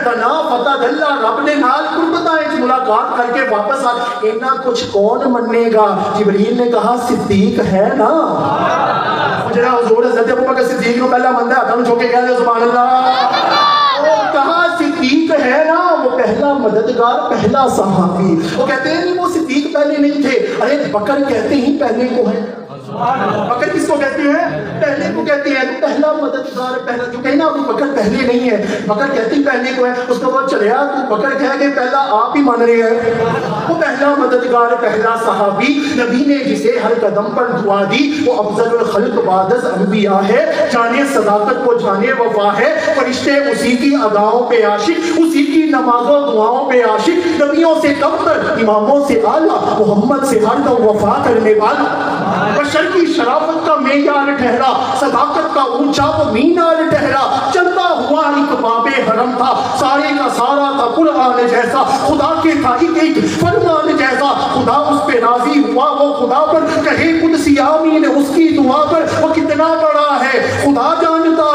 دنا فتح اللہ رب نے نال قربتاں ملاقات کر کے واپس آ اتنا کچھ کون منے گا؟ جبریل نے کہا صدیق ہے نا، جڑا حضور حضرت ابوبکر صدیق نو پہلا مندا ہے ہاتھوں چھوکے کہہ دے سبحان اللہ، کہا صدیق ہے نا، وہ پہلا مددگار پہلا صحابی۔ وہ کہتے ہیں نہیں وہ صدیق پہلے نہیں تھے، ارے بکر کہتے ہی پہلے کو ہے، بکر کس کو کہتے ہیں؟ پہلے کو کہتے ہیں، تو پہلا مددگار پہلا، جو کہیں نا ابو بکر پہلے نہیں ہے، بکر کہتے ہی پہلے کو ہے، اس کو وہ چلیا تو بکر کہہ کے پہلا آپ ہی مان رہے ہیں، وہ پہلا مددگار پہلا صحابی، نبی نے جسے ہر قدم پر دعا دی، وہ افضل الخلق بعد از انبیاء ہے، جانے صداقت کو جانے وفا ہے، فرشتے اسی کی اداؤں پہ عاشق، اسی کی نمازوں دعاؤں پہ عاشق، نبیوں سے کم تر اماموں سے اعلیٰ، محمد سے ہر دم وفا کرنے والا، بشر کی شرافت کا معیار ٹھہرا، صداقت کا اونچا وہ مینار ٹھہرا، چلتا ہوا ایک باب حرم تھا، سارے کا سارا تھا قرآن جیسا، خدا کے تھا ایک فرمان جیسا، خدا اس پہ راضی ہوا، وہ خدا پر کہے قدسی آمین، اس کی دعا پر وہ کتنا بڑا ہے خدا جانتا